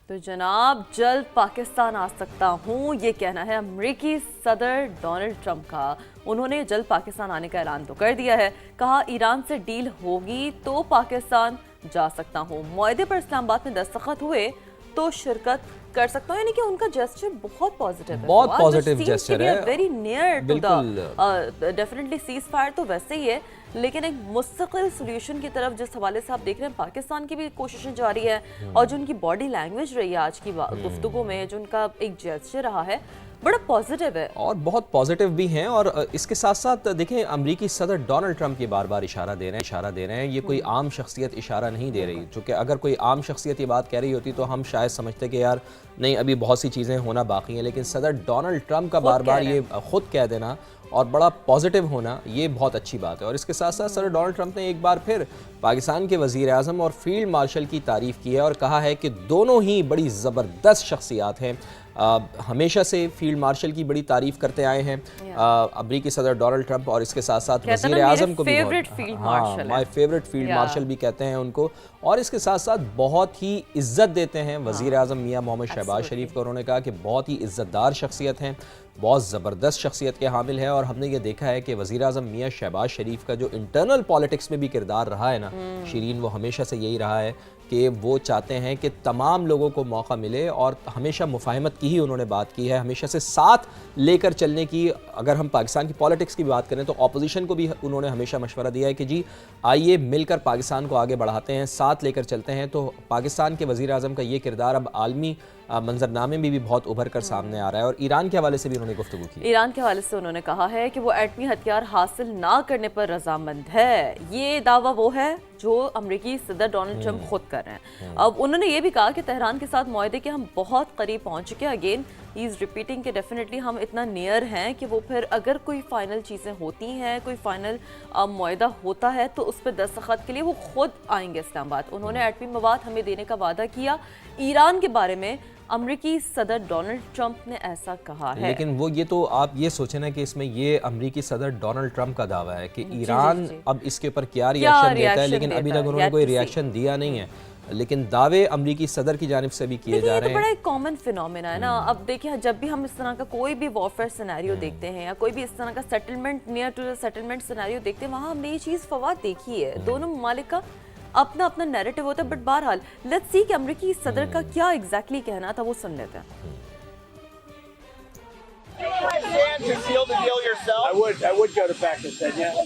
تو جناب جلد پاکستان آ سکتا ہوں، یہ کہنا ہے امریکی صدر ڈونلڈ ٹرمپ کا۔ انہوں نے جلد پاکستان آنے کا اعلان تو کر دیا ہے، کہا ایران سے ڈیل ہوگی تو پاکستان جا سکتا ہوں۔ معاہدے پر اسلام آباد میں دستخط ہوئے تو شرکت کر سکتا ہوں، یعنی کہ ان کا جیسچر بہت پازیٹیو ہے، بہت پازیٹیو جیسچر ہے، ویری نیئر ٹو بالکل دا ڈیفینیٹلی سیز فائر تو ویسے ہی ہے، لیکن ایک مستقل سولوشن کی طرف جس حوالے سے آپ دیکھ رہے ہیں پاکستان کی بھی کوششیں جاری ہیں، اور جو ان کی باڈی لینگویج رہی ہے آج کی گفتگو میں، جو ان کا ایک جیسچر رہا ہے بڑا پازیٹیو ہے اور بہت پازیٹیو بھی ہیں۔ اور اس کے ساتھ ساتھ دیکھیں امریکی صدر ڈونلڈ ٹرمپ یہ بار بار اشارہ دے رہے ہیں، یہ کوئی عام شخصیت اشارہ نہیں دے رہی، چونکہ اگر کوئی عام شخصیت یہ بات کہہ رہی ہوتی تو ہم شاید سمجھتے کہ یار نہیں ابھی بہت سی چیزیں ہونا باقی ہیں، لیکن صدر ڈونلڈ ٹرمپ کا بار بار یہ خود کہہ دینا اور بڑا پازیٹیو ہونا یہ بہت اچھی بات ہے۔ اور اس کے ساتھ ساتھ صدر ڈونلڈ ٹرمپ نے ایک بار پھر پاکستان کے وزیر اعظم اور فیلڈ مارشل کی تعریف کی ہے اور کہا ہے کہ دونوں ہی بڑی زبردست شخصیات ہیں۔ ہمیشہ سے فیلڈ مارشل کی بڑی تعریف کرتے آئے ہیں امریکی صدر ڈونلڈ ٹرمپ، اور اس کے ساتھ ساتھ وزیر اعظم کو بھی مائی فیوریٹ فیلڈ مارشل بھی کہتے ہیں ان کو، اور اس کے ساتھ ساتھ بہت ہی عزت دیتے ہیں وزیر اعظم میاں محمد شہباز شریف کو۔ انہوں نے کہا کہ بہت ہی عزت دار شخصیت ہیں، بہت زبردست شخصیت کے حامل ہیں، اور ہم نے یہ دیکھا ہے کہ وزیر اعظم میاں شہباز شریف کا جو انٹرنل پالیٹکس میں بھی کردار رہا ہے نا شیرین، وہ ہمیشہ سے یہی رہا ہے کہ وہ چاہتے ہیں کہ تمام لوگوں کو موقع ملے، اور ہمیشہ مفاہمت کی ہی انہوں نے بات کی ہے، ہمیشہ سے ساتھ لے کر چلنے کی۔ اگر ہم پاکستان کی پالیٹکس کی بات کریں تو اپوزیشن کو بھی انہوں نے ہمیشہ مشورہ دیا ہے کہ جی آئیے مل کر پاکستان کو آگے بڑھاتے ہیں، ساتھ لے کر چلتے ہیں۔ تو پاکستان کے وزیر اعظم کا یہ کردار اب عالمی منظرنامے میں بھی بہت ابھر کر سامنے آ رہا ہے۔ اور ایران کے حوالے سے بھی انہوں نے گفتگو کی، ایران کے حوالے سے انہوں نے کہا ہے کہ وہ ایٹمی ہتھیار حاصل نہ کرنے پر رضامند ہے۔ یہ دعویٰ وہ ہے جو امریکی صدر ڈونلڈ ٹرمپ خود کر رہے ہیں۔ اب انہوں نے یہ بھی کہا کہ تہران کے ساتھ معاہدے کے ہم بہت قریب پہنچ چکے ہیں۔ اگین ہی از ریپیٹنگ کہ ڈیفینیٹلی ہم اتنا نیئر ہیں کہ وہ پھر اگر کوئی فائنل چیزیں ہوتی ہیں، کوئی فائنل معاہدہ ہوتا ہے تو اس پہ دستخط کے لیے وہ خود آئیں گے اسلام آباد۔ انہوں نے ایٹمی مواد ہمیں دینے کا وعدہ کیا۔ ایران کے بارے میں امریکی صدر ڈونلڈ ٹرمپ نے ایسا کہا ہے، لیکن وہ یہ تو آپ یہ سوچیں نا کہ اس میں یہ امریکی صدر ڈونلڈ ٹرمپ کا دعویٰ ہے کہ ایران اب اس کے اوپر کیا ریاکشن دیتا ہے، لیکن ابھی تک انہوں نے کوئی ریاکشن دیا نہیں ہے، لیکن دعوے امریکی صدر کی جانب سے بھی کیے جا رہے ہیں۔ یہ تو بڑا ایک کامن فینومینا ہے نا۔ اب دیکھیں جب بھی ہم اس طرح کا کوئی بھی وارفیئر سینیریو دیکھتے ہیں یا کوئی بھی اس طرح کا settlement near to settlement scenario دیکھتے ہیں، وہاں ہم نے یہ چیز فواد دیکھی ہے، دونوں ممالک کا اپنا اپنا نیریٹو ہوتا ہے۔ بٹ بہرحال لیٹس سی کہ امریکی صدر کا کیا ایگزیکٹلی کہنا تھا، وہ سن لیتے ہیں۔ To seal the deal yourself? I would go to Pakistan, yeah.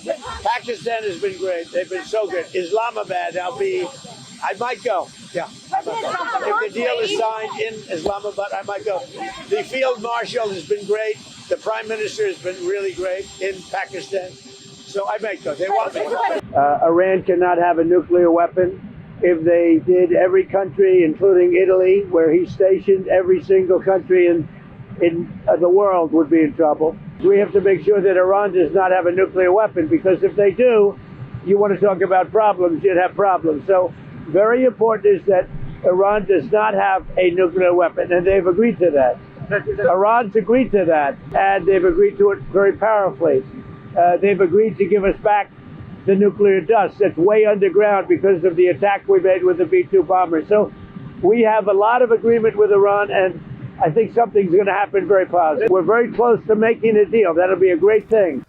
Pakistan has been great. They've been so good. Islamabad, I might go. Yeah, I might go. If the deal is signed in Islamabad, I might go. The field marshal has been great. The prime minister has been really great in Pakistan. So I might go. They want me. Iran cannot have a nuclear weapon. If they did, every country, including Italy, where he's stationed, every single country in the world would be in trouble. We have to make sure that Iran does not have a nuclear weapon, because if they do, you want to talk about problems, you'd have problems. So very important is that Iran does not have a nuclear weapon, and they've agreed to that. Iran's agreed to that, and they've agreed to it very powerfully. They've agreed to give us back the nuclear dust that's way underground because of the attack we made with the B-2 bomber. So we have a lot of agreement with Iran, and I think something's going to happen very positive. We're very close to making a deal. That'll be a great thing.